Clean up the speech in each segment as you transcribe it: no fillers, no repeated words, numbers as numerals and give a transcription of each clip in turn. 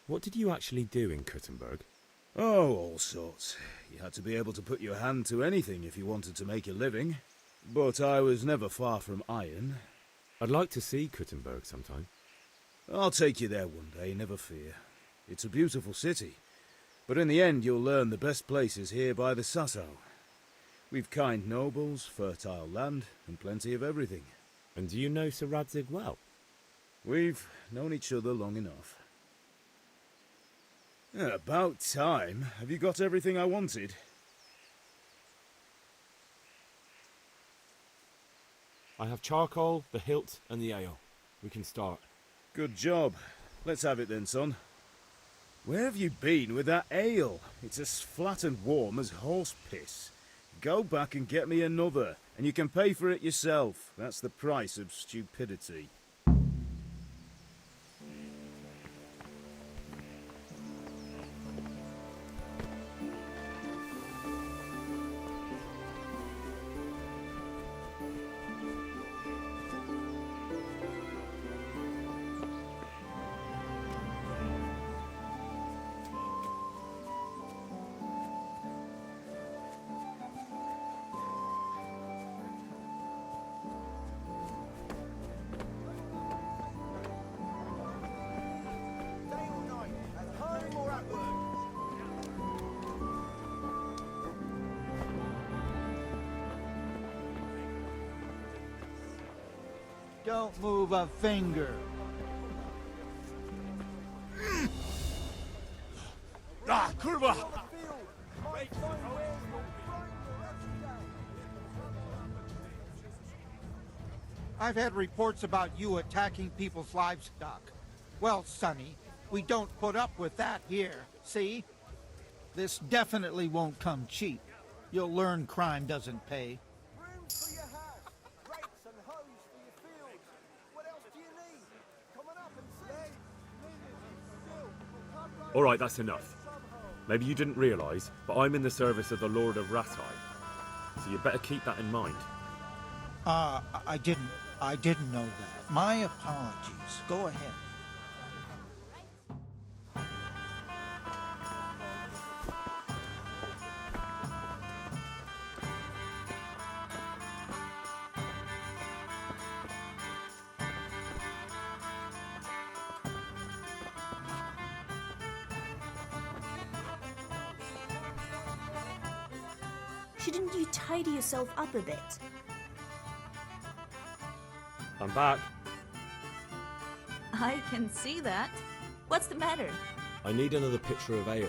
What did you actually do in Kuttenberg? Oh, all sorts. You had to be able to put your hand to anything if you wanted to make a living. But I was never far from iron. I'd like to see Kuttenberg sometime. I'll take you there one day, never fear. It's a beautiful city. But in the end you'll learn the best places here by the Sassau. We've kind nobles, fertile land, and plenty of everything. And do you know Sir Radzig well? We've known each other long enough. About time. Have you got everything I wanted? I have charcoal, the hilt, and the ale. We can start. Good job. Let's have it then, son. Where have you been with that ale? It's as flat and warm as horse piss. Go back and get me another, and you can pay for it yourself. That's the price of stupidity. Don't move a finger. Ah, kurwa! I've had reports about you attacking people's livestock. Well, Sonny, we don't put up with that here, see? This definitely won't come cheap. You'll learn crime doesn't pay. All right, that's enough. Maybe you didn't realise, but I'm in the service of the Lord of Rathai. So you better keep that in mind. I didn't know that. My apologies. Go ahead. Shouldn't you tidy yourself up a bit? I'm back. I can see that. What's the matter? I need another pitcher of ale.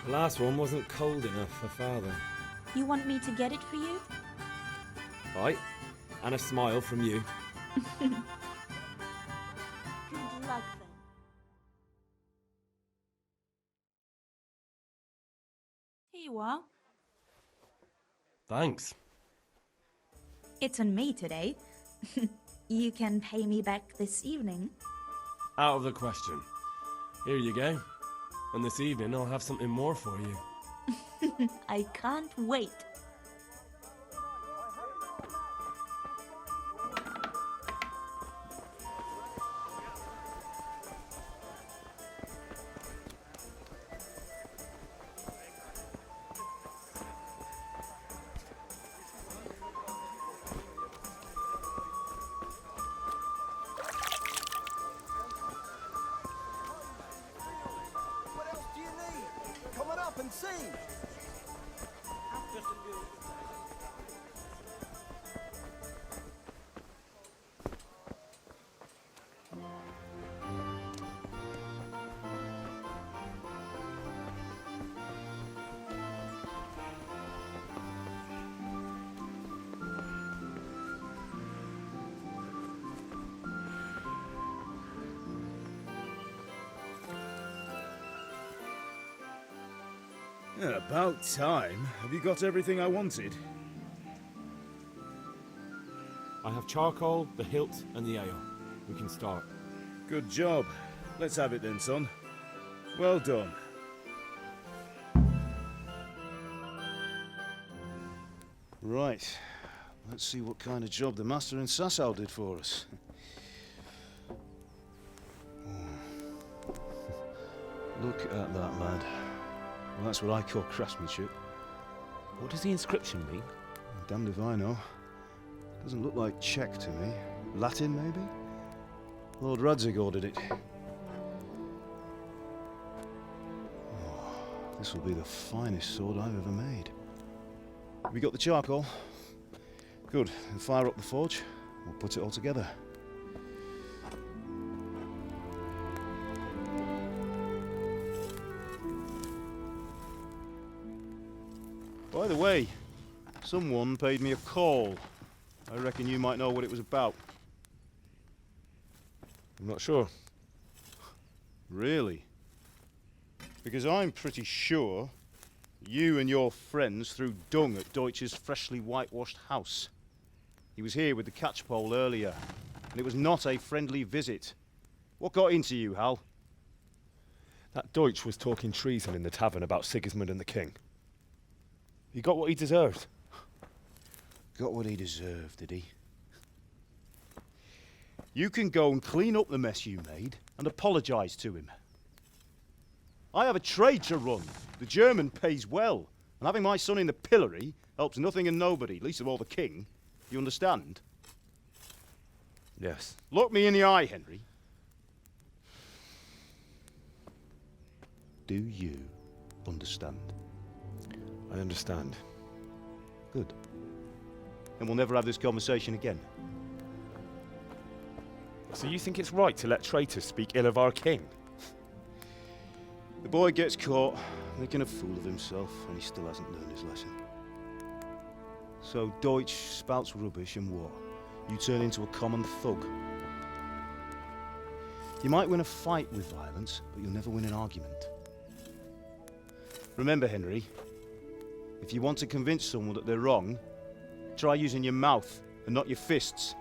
The last one wasn't cold enough for Father. You want me to get it for you? Right, and a smile from you. Good luck then. Here you are. Thanks. It's on me today. You can pay me back this evening. Out of the question. Here you go. And this evening I'll have something more for you. I can't wait. and see. About time. Have you got everything I wanted? I have charcoal, the hilt, and the ale. We can start. Good job. Let's have it then, son. Well done. Right. Let's see what kind of job the master in Sasau did for us. Look at that, lad. Well, that's what I call craftsmanship. What does the inscription mean? Damned if I know. Doesn't look like Czech to me. Latin, maybe? Lord Radzig ordered it. Oh, this will be the finest sword I've ever made. Have we got the charcoal? Good. Then fire up the forge. We'll put it all together. By the way, someone paid me a call. I reckon you might know what it was about. I'm not sure. Really? Because I'm pretty sure you and your friends threw dung at Deutsch's freshly whitewashed house. He was here with the catchpole earlier, and it was not a friendly visit. What got into you, Hal? That Deutsch was talking treason in the tavern about Sigismund and the king. He got what he deserved. Got what he deserved, did he? You can go and clean up the mess you made and apologise to him. I have a trade to run. The German pays well, and having my son in the pillory helps nothing and nobody, least of all the king. You understand? Yes. Look me in the eye, Henry. Do you understand? I understand. Good. And we'll never have this conversation again. So you think it's right to let traitors speak ill of our king? The boy gets caught making a fool of himself, and he still hasn't learned his lesson. So Deutsch spouts rubbish, and what? You turn into a common thug. You might win a fight with violence, but you'll never win an argument. Remember, Henry, if you want to convince someone that they're wrong, try using your mouth and not your fists.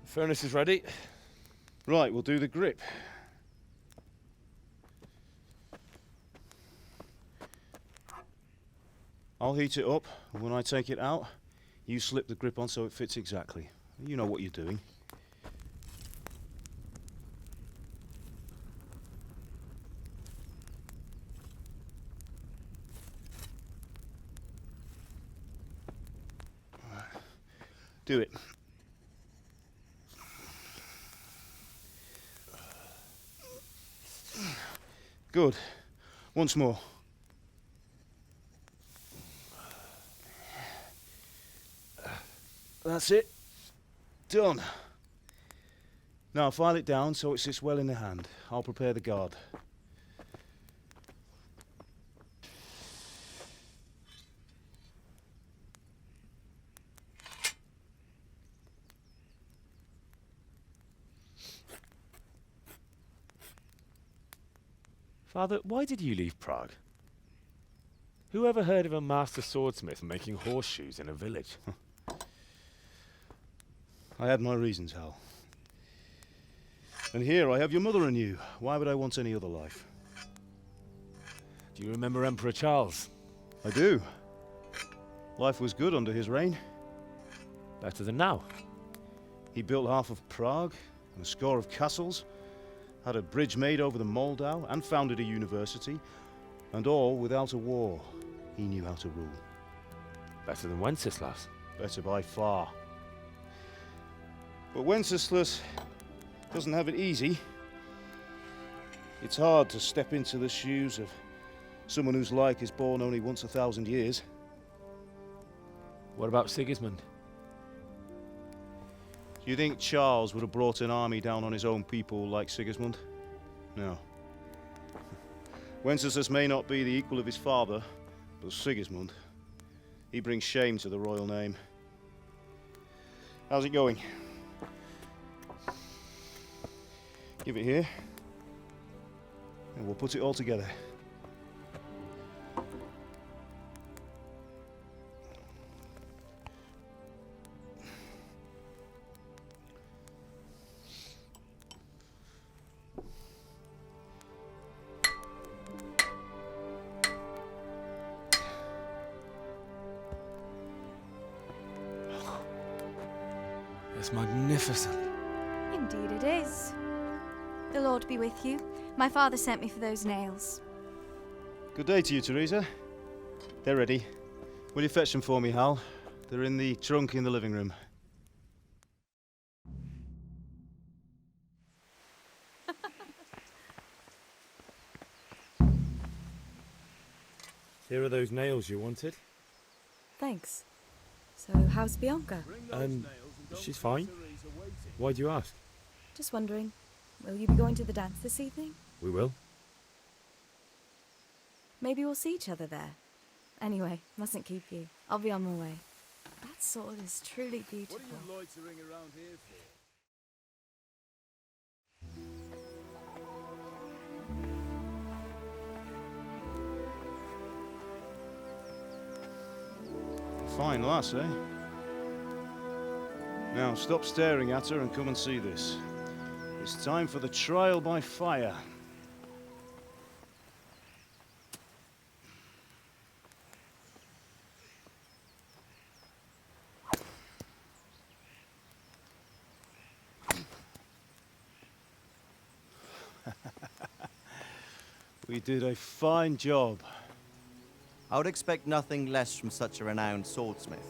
The furnace is ready. Right, we'll do the grip. I'll heat it up, and when I take it out, you slip the grip on so it fits exactly. You know what you're doing. Do it. Good. Once more. That's it. Done. Now file it down so it sits well in the hand. I'll prepare the guard. Father, why did you leave Prague? Who ever heard of a master swordsmith making horseshoes in a village? I had my reasons, Hal. And here I have your mother and you. Why would I want any other life? Do you remember Emperor Charles? I do. Life was good under his reign. Better than now. He built half of Prague and a score of castles, had a bridge made over the Moldau, and founded a university, and all without a war. He knew how to rule. Better than Wenceslas. Better by far. But Wenceslas doesn't have it easy. It's hard to step into the shoes of someone whose like is born only once 1,000 years. What about Sigismund? Do you think Charles would have brought an army down on his own people like Sigismund? No. Wenceslas may not be the equal of his father, but Sigismund, he brings shame to the royal name. How's it going? Give it here, and we'll put it all together. It's magnificent. Indeed it is. The Lord be with you. My father sent me for those nails. Good day to you, Teresa. They're ready. Will you fetch them for me, Hal? They're in the trunk in the living room. Here are those nails you wanted. Thanks. So, how's Bianca? She's fine. Why do you ask? Just wondering, will you be going to the dance this evening? We will. Maybe we'll see each other there. Anyway, mustn't keep you. I'll be on my way. That sword is truly beautiful. What are you loitering around here for? Fine lass, eh? Now, stop staring at her and come and see this. It's time for the trial by fire. We did a fine job. I would expect nothing less from such a renowned swordsmith.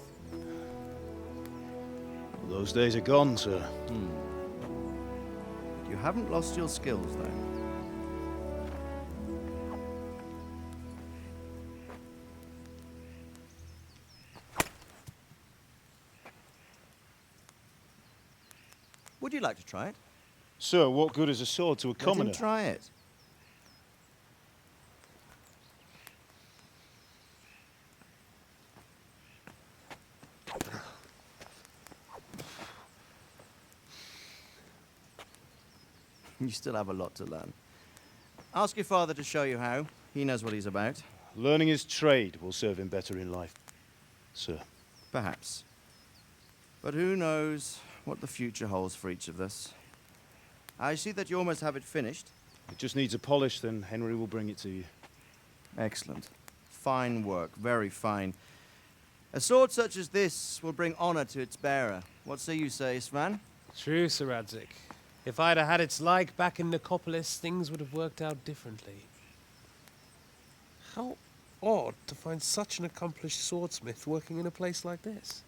Those days are gone, sir. You haven't lost your skills, though. Would you like to try it? Sir, what good is a sword to a commoner? Let him try it. You still have a lot to learn. Ask your father to show you how. He knows what he's about. Learning his trade will serve him better in life, sir. Perhaps. But who knows what the future holds for each of us. I see that you almost have it finished. It just needs a polish, then Henry will bring it to you. Excellent. Fine work, very fine. A sword such as this will bring honor to its bearer. What say you, Svan? True, Sir Radzik. If I'd have had its like back in Nicopolis, things would have worked out differently. How odd to find such an accomplished swordsmith working in a place like this.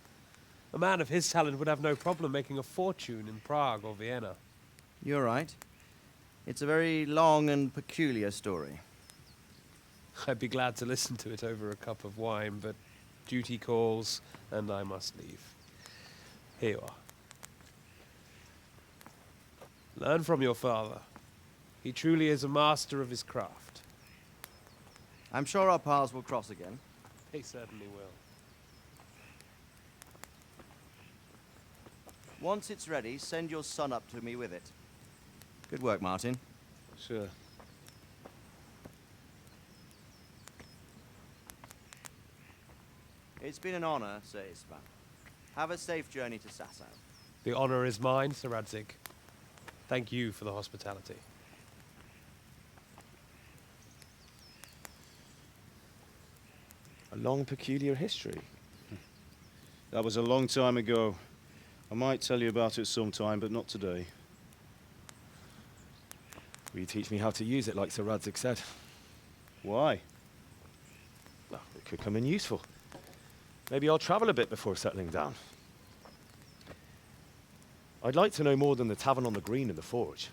A man of his talent would have no problem making a fortune in Prague or Vienna. You're right. It's a very long and peculiar story. I'd be glad to listen to it over a cup of wine, but duty calls, and I must leave. Here you are. Learn from your father. He truly is a master of his craft. I'm sure our paths will cross again. They certainly will. Once it's ready, send your son up to me with it. Good work, Martin. Sir. It's been an honor, Sir Ispan. Have a safe journey to Sasau. The honor is mine, Sir Radzik. Thank you for the hospitality. A long, peculiar history. That was a long time ago. I might tell you about it sometime, but not today. Will you teach me how to use it like Sir Radzik said? Why? Well, it could come in useful. Maybe I'll travel a bit before settling down. I'd like to know more than the tavern on the green and the forge.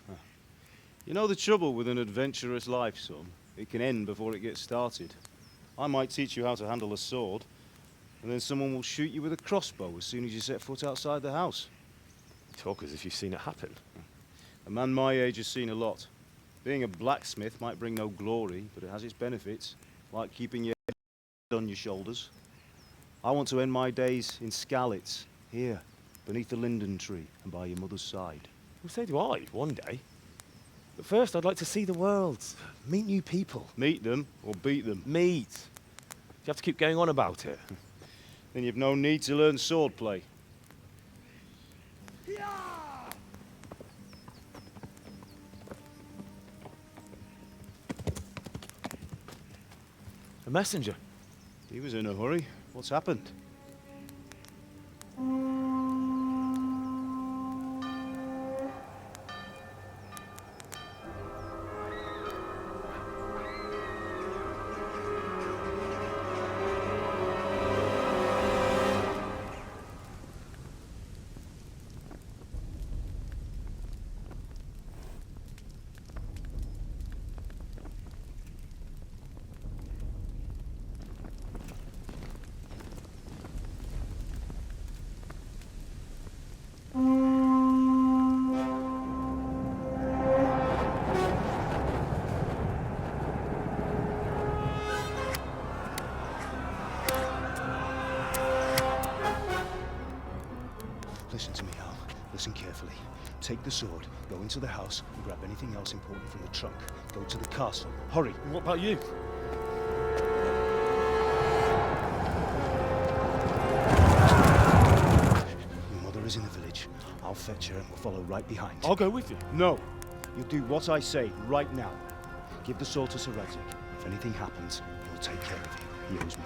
You know the trouble with an adventurous life, son? It can end before it gets started. I might teach you how to handle a sword, and then someone will shoot you with a crossbow as soon as you set foot outside the house. You talk as if you've seen it happen. A man my age has seen a lot. Being a blacksmith might bring no glory, but it has its benefits, like keeping your head on your shoulders. I want to end my days in Skalitz, here, beneath the linden tree and by your mother's side. Well, so do I, one day. But first, I'd like to see the world, meet new people. Meet them or beat them? Meet. You have to keep going on about it. Then you've no need to learn swordplay. A messenger. He was in a hurry. What's happened? carefully. Take the sword, go into the house, and grab anything else important from the trunk. Go to the castle. Hurry! What about you? Your mother is in the village. I'll fetch her and we'll follow right behind. I'll go with you. No! You'll do what I say right now. Give the sword to Sir Isaac. If anything happens, he'll take care of you. He owes me.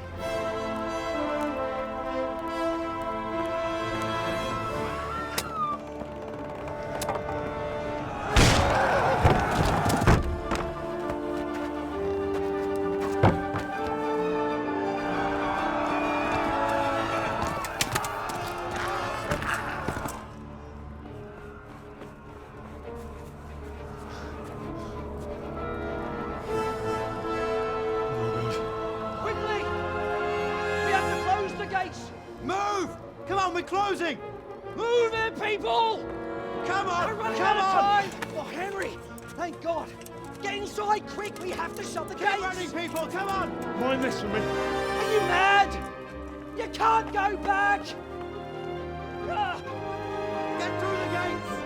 Closing! Move it, people! Come on! We're running out of time! Oh, Henry! Thank God! Get inside, quick! We have to shut the gates! Get running, people! Come on! Mind this for me. Are you mad? You can't go back! Get through the gates!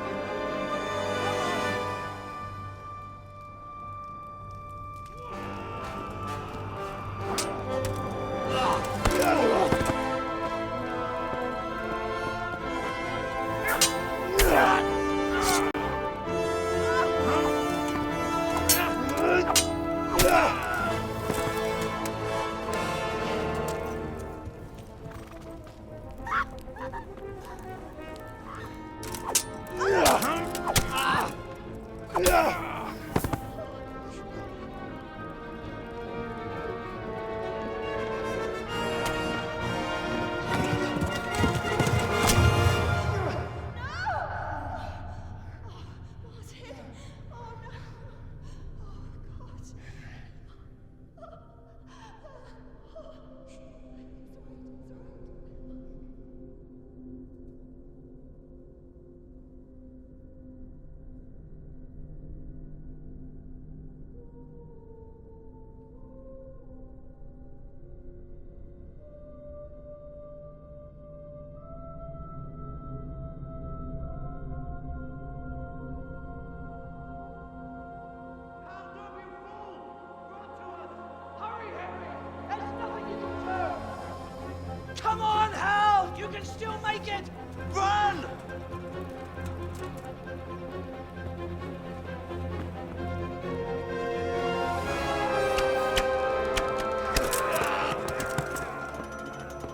Come on, Hal! You can still make it! Run!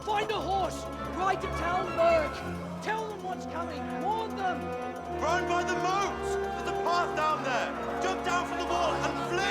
Find a horse! Ride to town, Burke! Tell them what's coming! Warn them! Run by the moat! There's a path down there! Jump down from the wall and flee!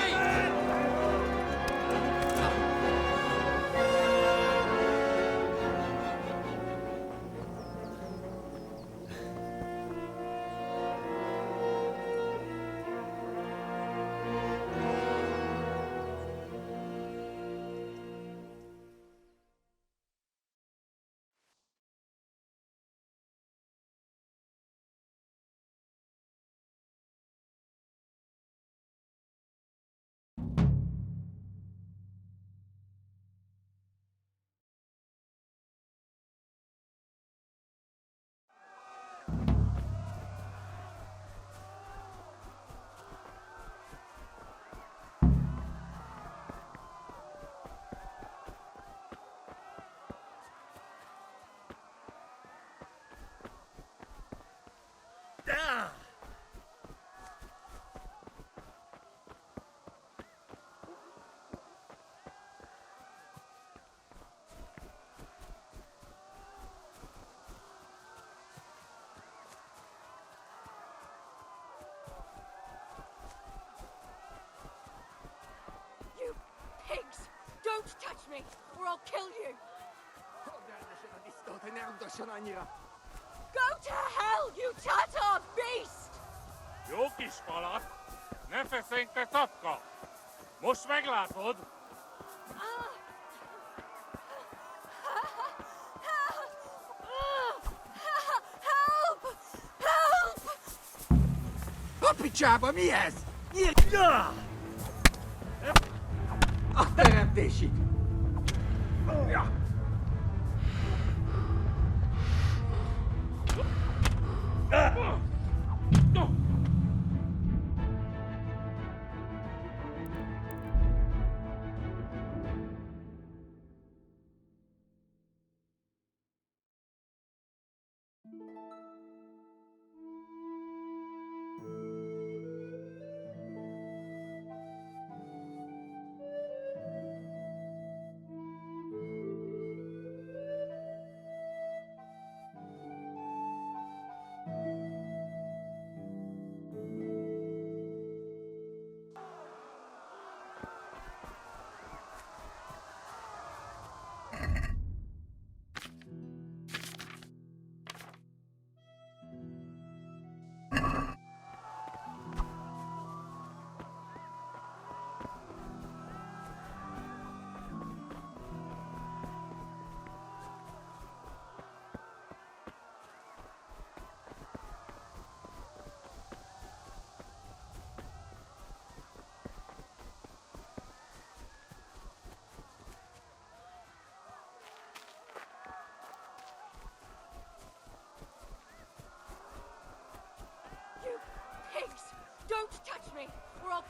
You pigs! Don't touch me, or I'll kill you! Go to hell, you Tatar beast! Jókiskola, ne feszénk te szapka! Most meglátod! Help! Help! A picsába, mi ez? A teremtésig!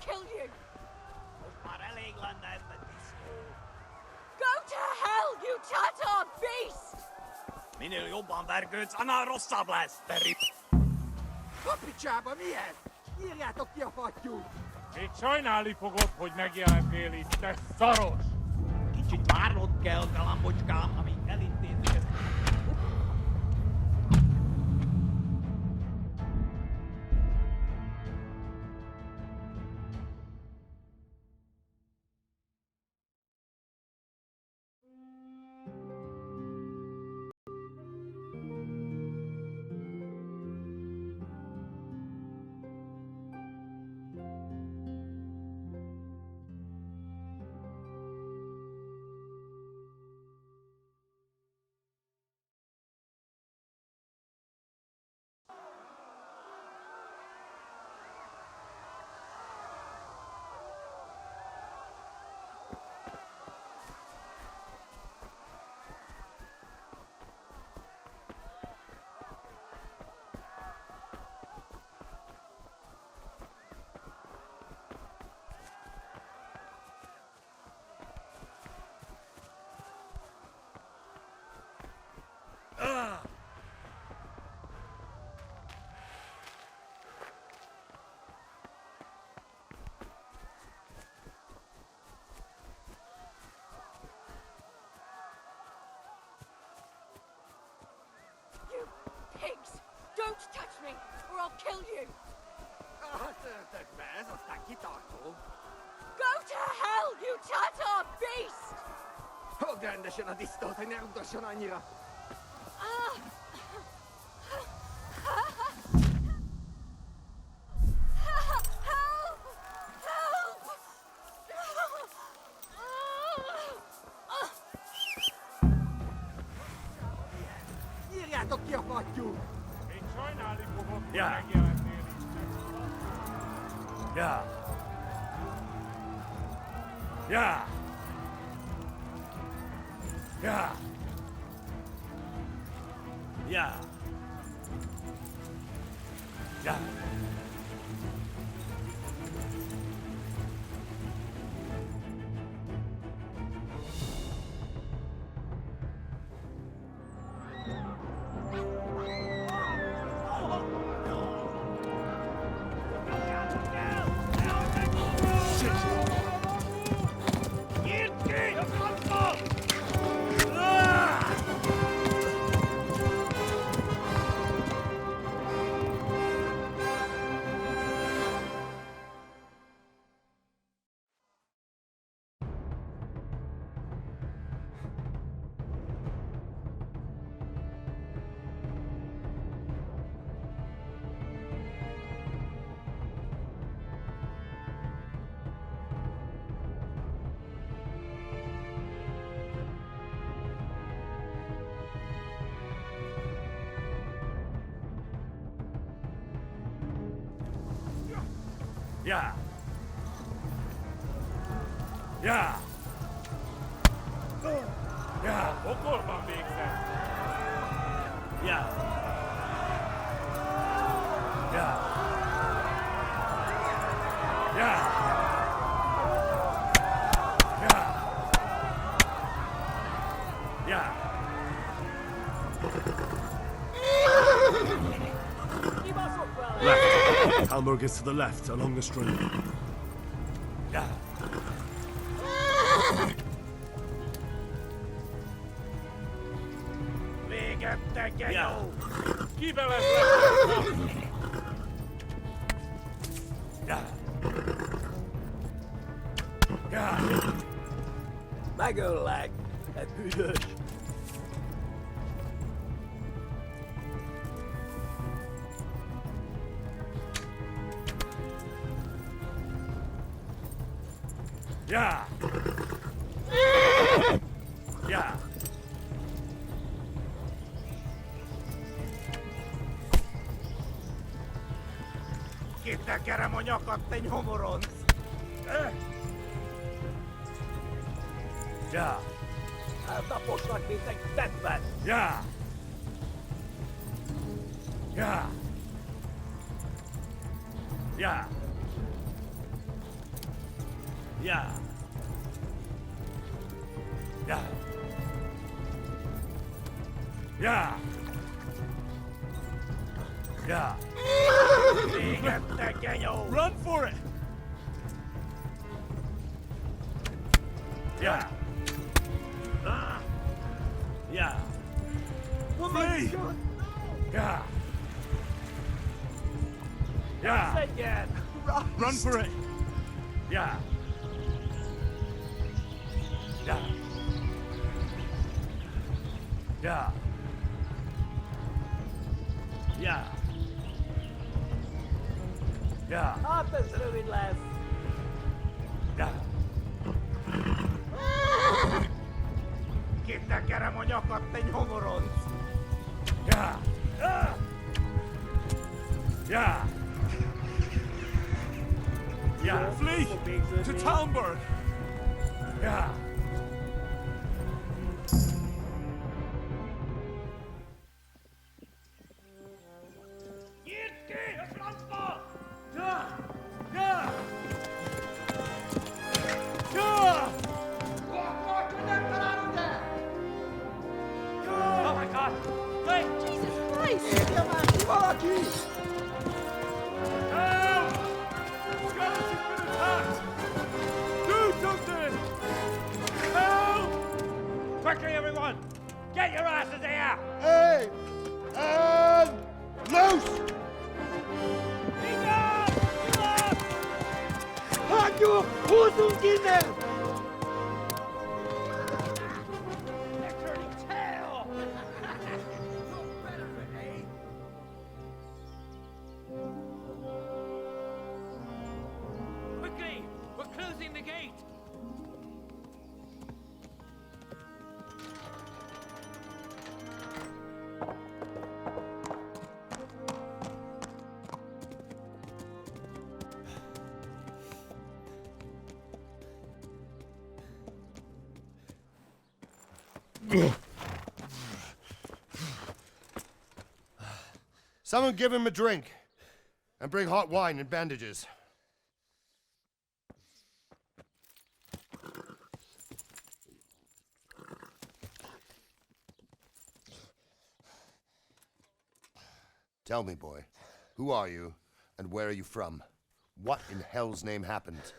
kill you! Go to hell, you Tatar beast! Minél jobban vergődsz, annál rosszabb lesz, te Kapicsába milyen? Írjátok ki a fattyút! Még sajnálni fogod, hogy megjelentél itt, te szaros! Kicsit várnod kell, galambocskám, amíg elintézzük ezt. You pigs! Don't touch me, or I'll kill you! Ez aztán kitartó. Go to hell, you Tatar beast! Fogd rendesen a disztót, hogy ne rugdosson annyira. Írjátok ki a fattyút! Még sajnálni fogod, hogy Ja. megjelentél itt, te Yeah. Yeah. Yeah. Yeah. Yeah. Yeah. Yeah. Yeah. pokolban végzett. Yeah. Yeah. Yeah. Yeah. Yeah. Left. Talmberg is to the left, along the stream. Yeah. Yeah. Kivel ez lesz? Yeah. Yeah. Megöllek, te büdös. Yeah. Yeah. Kitekerem a nyakat, te nyomoronc! Yeah. Eltaposlak, mint egy tetvet! Yeah. Yeah. Yeah. Yeah. Yeah. Yeah. Yeah. Run for it. Yeah. Yeah. Oh my Flee. God. Yeah. Yeah. Again. Run for it. Yeah. Yeah. Yeah. Yeah. Yeah. Harper's ruined, lads. Yeah. Kita kera monyokot ten humorons. Yeah. Yeah. Yeah. Flee to Talmberg. Yeah. Oh my God! Wait! Jesus Christ! Help! Skeleton's been attacked! Do something! Help! Quickly, everyone! Get your asses here! Hey! And loose! Hajo! Hosunginen! They're turning tail! Quickly! We're closing the gate! Someone give him a drink. And bring hot wine and bandages. Tell me, boy, who are you and where are you from? What in hell's name happened?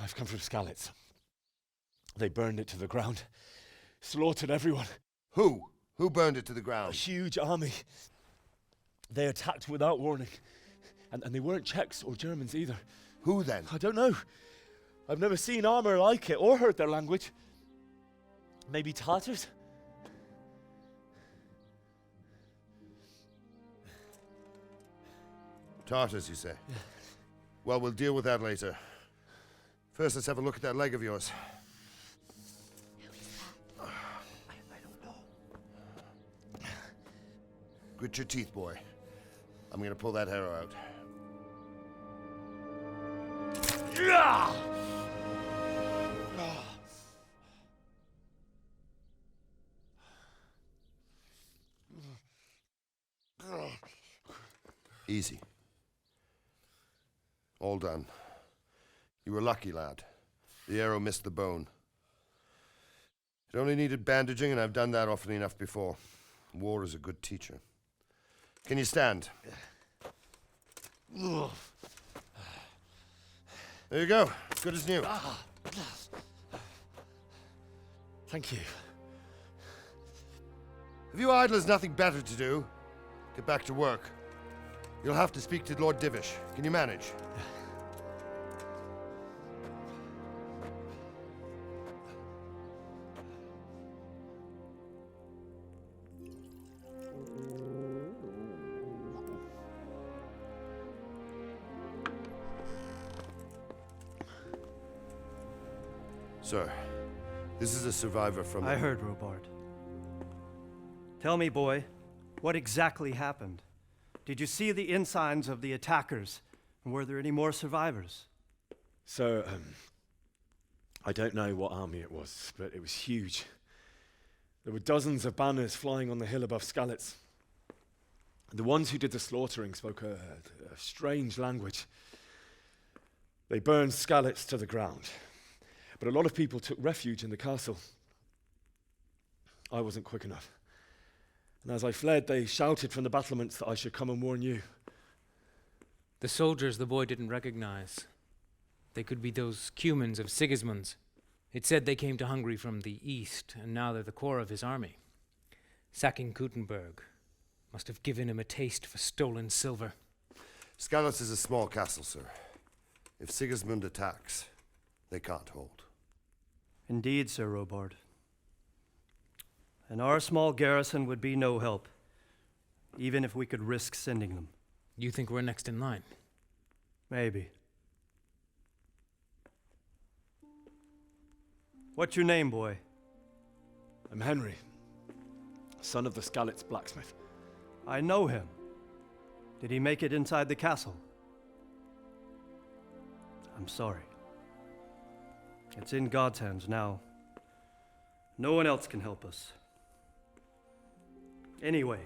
I've come from Skalitz. They burned it to the ground. Slaughtered everyone. Who? Who burned it to the A ground? huge army. They attacked without warning. And they weren't Czechs or Germans either. Who then? I don't know. I've never seen armor like it or heard their language. Maybe Tatars? Tartars, you say? Well, we'll deal with that later. First, let's have a look at that leg of yours. I don't know. Grit your teeth, boy. I'm gonna pull that arrow out. Easy. All done. You were lucky, lad. The arrow missed the bone. It only needed bandaging, and I've done that often enough before. War is a good teacher. Can you stand? There you go. Good as new. Thank you. If you idlers nothing better to do, get back to work. You'll have to speak to Lord Divish. Can you manage? Sir, this is a survivor from... I heard, Robart. Tell me, boy, what exactly happened? Did you see the ensigns of the attackers? And were there any more survivors? So, I don't know what army it was, but it was huge. There were dozens of banners flying on the hill above Skalitz. The ones who did the slaughtering spoke a strange language. They burned Skalitz to the ground. But a lot of people took refuge in the castle. I wasn't quick enough. And as I fled, they shouted from the battlements that I should come and warn you. The soldiers the boy didn't recognize. They could be those Cumans of Sigismund's. It said they came to Hungary from the east, and now they're the core of his army. Sacking Gutenberg must have given him a taste for stolen silver. Skalitz is a small castle, sir. If Sigismund attacks, they can't hold. Indeed, Sir Robard. And our small garrison would be no help, even if we could risk sending them. You think we're next in line? Maybe. What's your name, boy? I'm Henry, son of the Skalitz blacksmith. I know him. Did he make it inside the castle? I'm sorry. It's in God's hands now. No one else can help us. Anyway,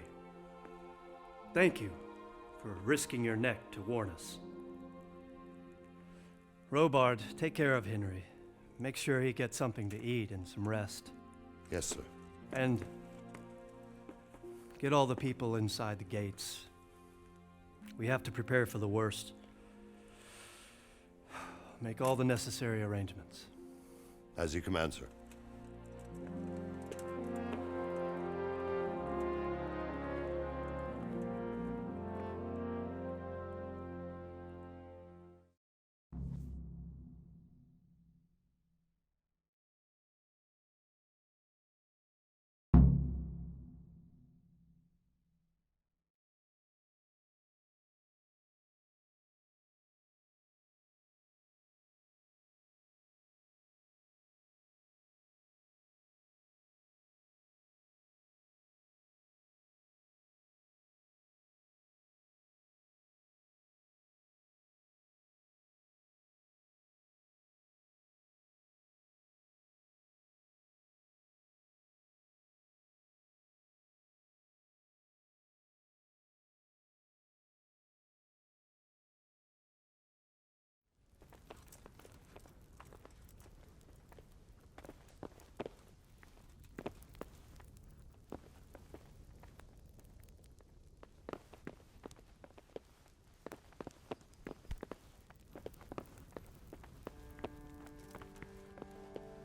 thank you for risking your neck to warn us. Robard, take care of Henry. Make sure he gets something to eat and some rest. Yes, sir. And get all the people inside the gates. We have to prepare for the worst. Make all the necessary arrangements. As you command, sir.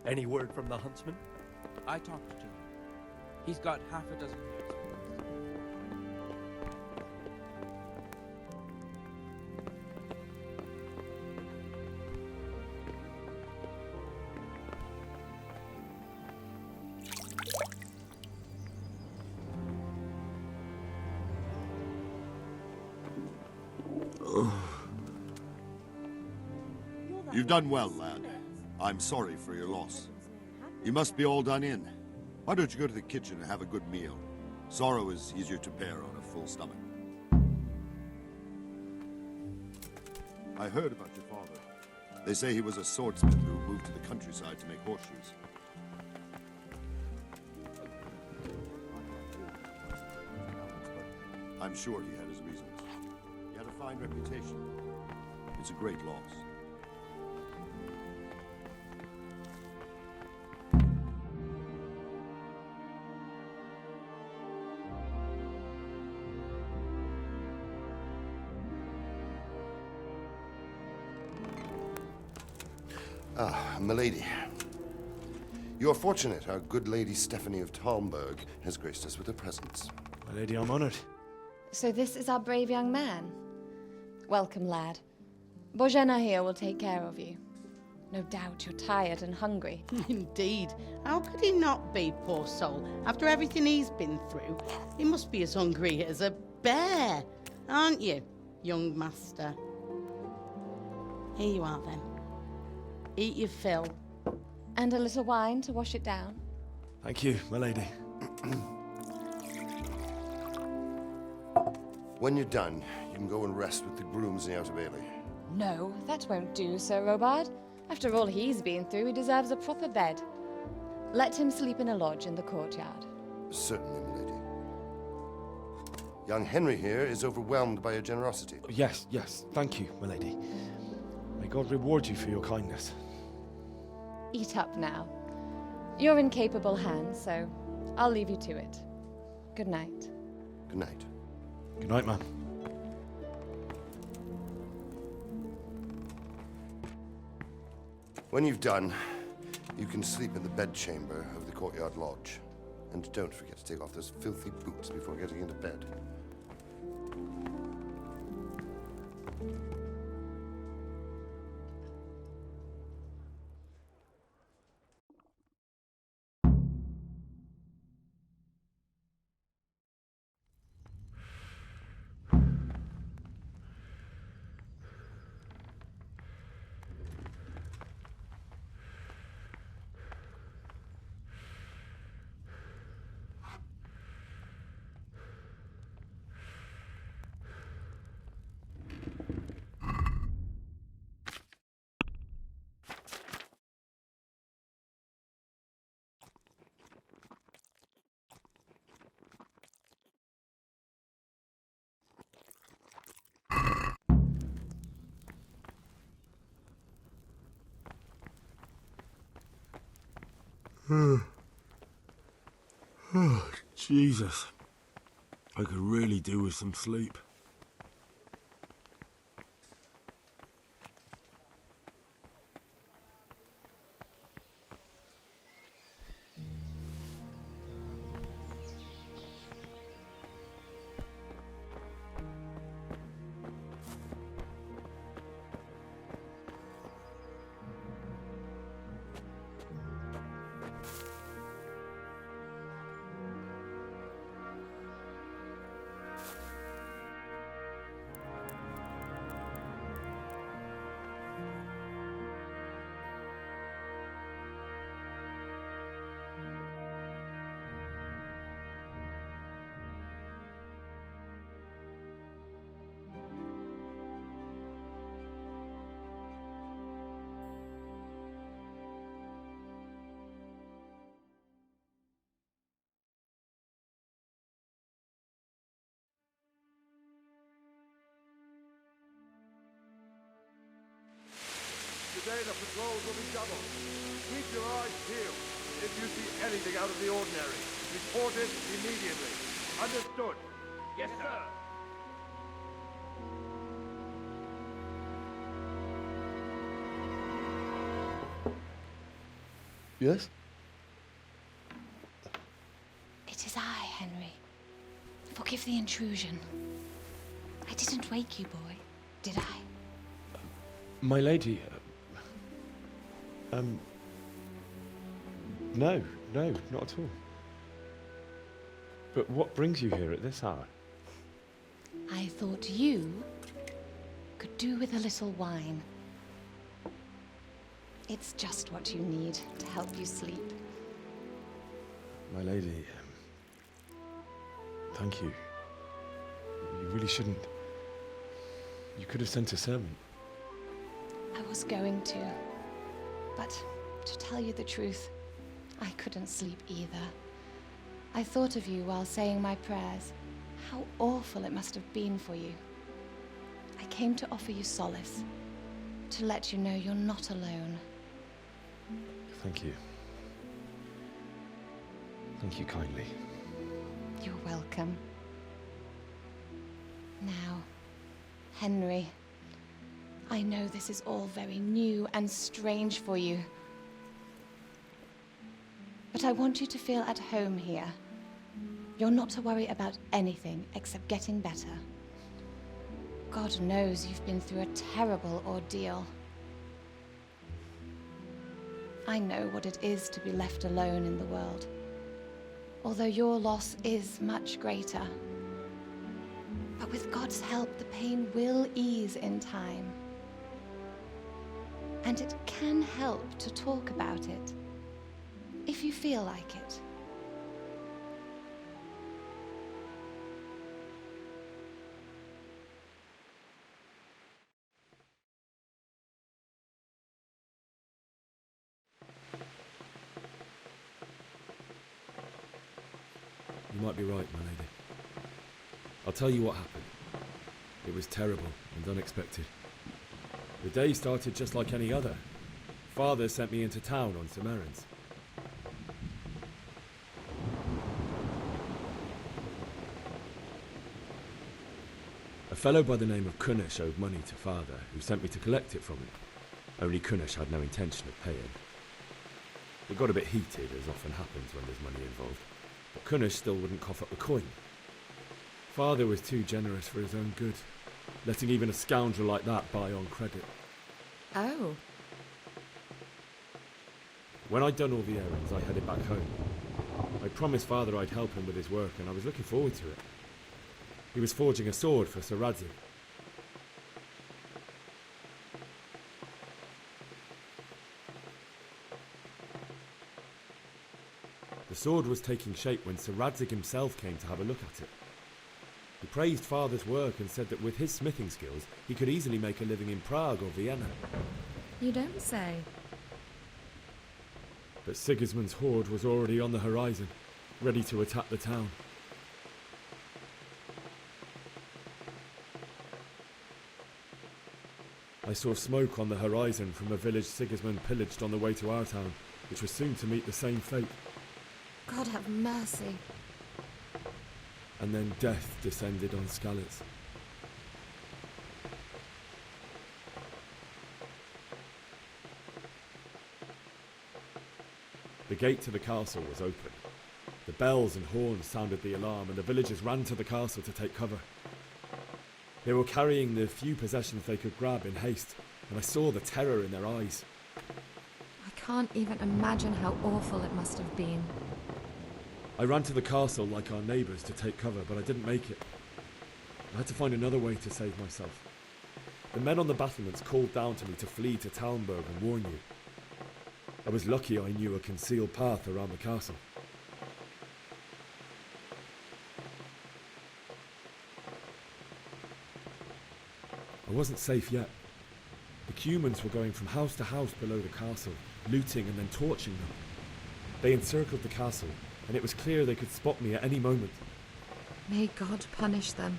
Any word from the huntsman? I talked to him. He's got half a dozen years. You've done well, lad. I'm sorry for your loss. You must be all done in. Why don't you go to the kitchen and have a good meal? Sorrow is easier to bear on a full stomach. I heard about your father. They say he was a swordsmith who moved to the countryside to make horseshoes. I'm sure he had his reasons. He had a fine reputation. It's a great loss. Ah, milady. You're fortunate our good lady Stephanie of Talmberg has graced us with her presence. My lady, I'm honored. So this is our brave young man. Welcome, lad. Bozhena here will take care of you. No doubt you're tired and hungry. Indeed. How could he not be, poor soul? After everything he's been through, he must be as hungry as a bear, aren't you, young master? Here you are, then. Eat your fill. And a little wine to wash it down. Thank you, my lady. When you're done, you can go and rest with the grooms in the Outer Bailey. No, that won't do, Sir Robard. After all he's been through, he deserves a proper bed. Let him sleep in a lodge in the courtyard. Certainly, milady. Young Henry here is overwhelmed by your generosity. Yes, yes. Thank you, my lady. May God reward you for your kindness. Eat up now. You're in capable hands, so I'll leave you to it. Good night. Good night. Good night, ma'am. When you've done, you can sleep in the bedchamber of the courtyard lodge. And don't forget to take off those filthy boots before getting into bed. Oh, Jesus. I could really do with some sleep. Today the patrols will be doubled. Keep your eyes peeled. If you see anything out of the ordinary, report it immediately. Understood? Yes, sir. Yes? It is I, Henry. Forgive the intrusion. I didn't wake you, boy, did I? My lady, no, not at all. But what brings you here at this hour? I thought you could do with a little wine. It's just what you need to help you sleep. My lady, thank you. You really shouldn't. You could have sent a servant. I was going to, but to tell you the truth, I couldn't sleep either. I thought of you while saying my prayers. How awful it must have been for you. I came to offer you solace, to let you know you're not alone. Thank you. Thank you kindly. You're welcome. Now, Henry, I know this is all very new and strange for you. But I want you to feel at home here. You're not to worry about anything except getting better. God knows you've been through a terrible ordeal. I know what it is to be left alone in the world, although your loss is much greater. But with God's help, the pain will ease in time. And it can help to talk about it, if you feel like it. You might be right, my lady. I'll tell you what happened. It was terrible and unexpected. The day started just like any other. Father sent me into town on some errands. A fellow by the name of Kunish owed money to Father, who sent me to collect it from him. Only Kunish had no intention of paying. It got a bit heated, as often happens when there's money involved, but Kunish still wouldn't cough up the coin. Father was too generous for his own good, letting even a scoundrel like that buy on credit. Oh. When I'd done all the errands, I headed back home. I promised Father I'd help him with his work, and I was looking forward to it. He was forging a sword for Sir Radzik. The sword was taking shape when Sir Radzik himself came to have a look at it. He praised Father's work and said that with his smithing skills, he could easily make a living in Prague or Vienna. You don't say. But Sigismund's horde was already on the horizon, ready to attack the town. I saw smoke on the horizon from a village Sigismund pillaged on the way to our town, which was soon to meet the same fate. God have mercy. And then death descended on Skalitz. The gate to the castle was open. The bells and horns sounded the alarm, and the villagers ran to the castle to take cover. They were carrying the few possessions they could grab in haste, and I saw the terror in their eyes. I can't even imagine how awful it must have been. I ran to the castle like our neighbours to take cover, but I didn't make it. I had to find another way to save myself. The men on the battlements called down to me to flee to Talmberg and warn you. I was lucky I knew a concealed path around the castle. I wasn't safe yet. The Cumans were going from house to house below the castle, looting and then torching them. They encircled the castle, and it was clear they could spot me at any moment. May God punish them.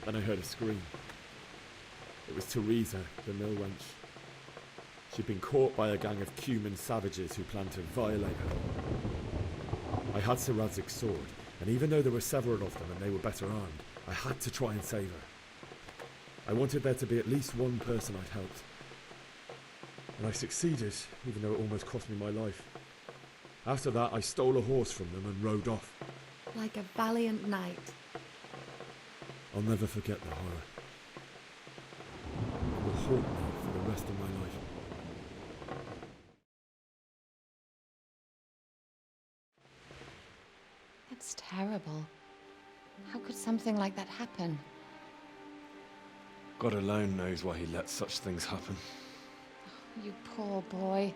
Then I heard a scream. It was Teresa, the mill wench. She'd been caught by a gang of Cuman savages who planned to violate her. I had Sir Radzik's sword, and even though there were several of them and they were better armed, I had to try and save her. I wanted there to be at least one person I'd helped. And I succeeded, even though it almost cost me my life. After that, I stole a horse from them and rode off. Like a valiant knight. I'll never forget the horror. It will haunt me for the rest of my life. That's terrible. How could something like that happen? God alone knows why he lets such things happen. You poor boy.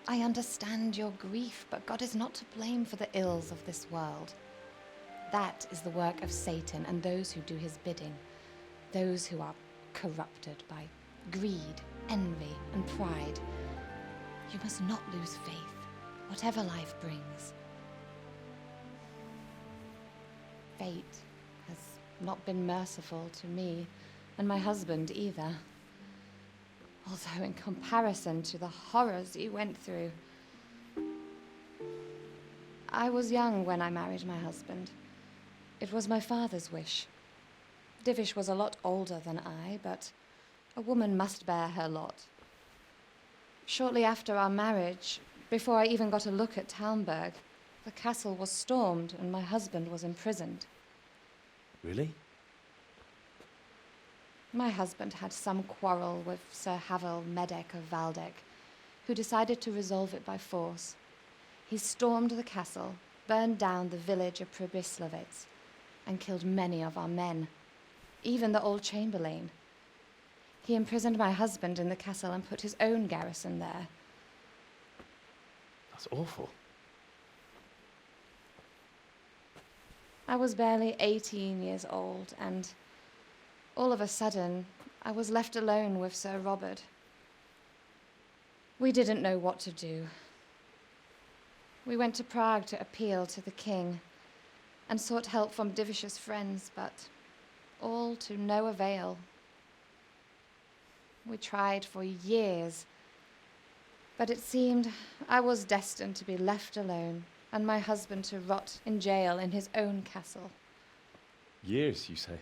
I understand your grief, but God is not to blame for the ills of this world. That is the work of Satan and those who do his bidding. Those who are corrupted by greed, envy, and pride. You must not lose faith, whatever life brings. Fate has not been merciful to me, and my husband either. Although in comparison to the horrors you went through. I was young when I married my husband. It was my father's wish. Divish was a lot older than I, but a woman must bear her lot. Shortly after our marriage, before I even got a look at Talmberg, the castle was stormed and my husband was imprisoned. Really? My husband had some quarrel with Sir Havel Medek of Valdek, who decided to resolve it by force. He stormed the castle, burned down the village of Pribyslavitz, and killed many of our men, even the old chamberlain. He imprisoned my husband in the castle and put his own garrison there. That's awful. I was barely 18 years old, and all of a sudden, I was left alone with Sir Robert. We didn't know what to do. We went to Prague to appeal to the king and sought help from Divish's friends, but all to no avail. We tried for years. But it seemed I was destined to be left alone and my husband to rot in jail in his own castle. Years, you say?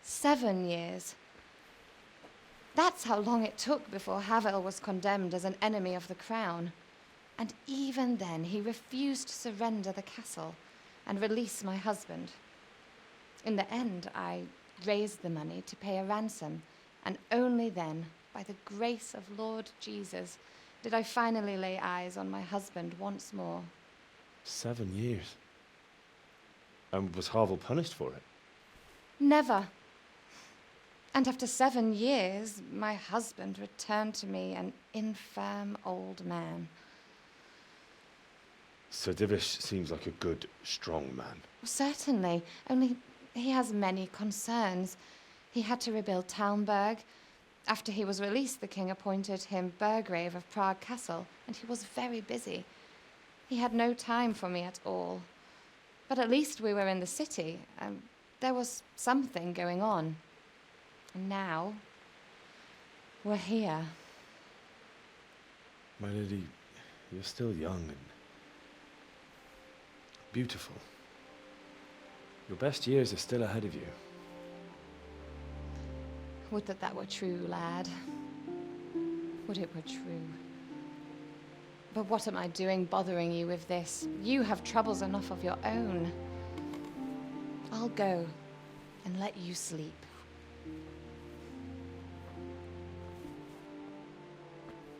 7 years. That's how long it took before Havel was condemned as an enemy of the crown. And even then, he refused to surrender the castle and release my husband. In the end, I raised the money to pay a ransom, and only then, by the grace of Lord Jesus, did I finally lay eyes on my husband once more. 7 years? And was Havel punished for it? Never. And after 7 years, my husband returned to me an infirm old man. Sir Divish seems like a good, strong man. Certainly, only he has many concerns. He had to rebuild Talmberg. After he was released, the king appointed him Burgrave of Prague Castle, and he was very busy. He had no time for me at all. But at least we were in the city, and there was something going on. And now, we're here. My lady, you're still young and beautiful. Your best years are still ahead of you. Would that that were true, lad. Would it were true. But what am I doing bothering you with this? You have troubles enough of your own. I'll go and let you sleep.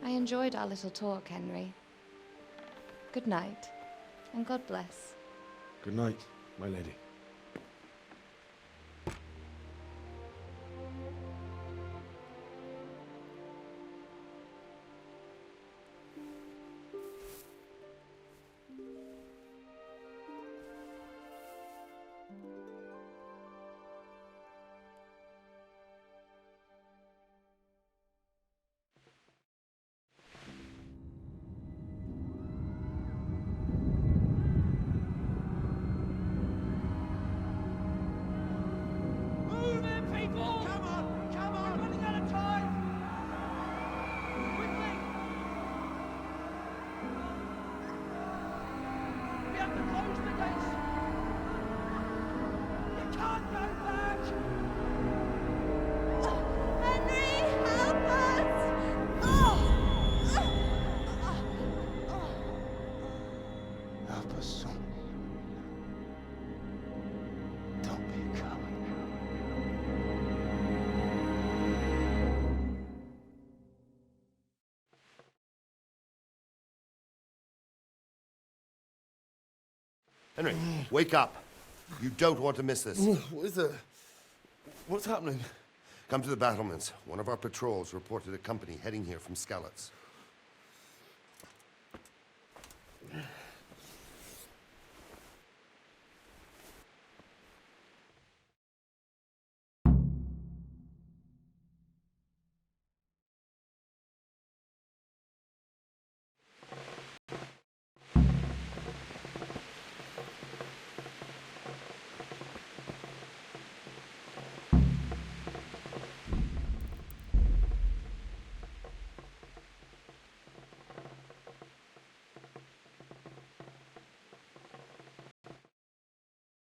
I enjoyed our little talk, Henry. Good night, and God bless. Good night, my lady. Henry, wake up. You don't want to miss this. What is it? What's happening? Come to the battlements. One of our patrols reported a company heading here from Skalitz.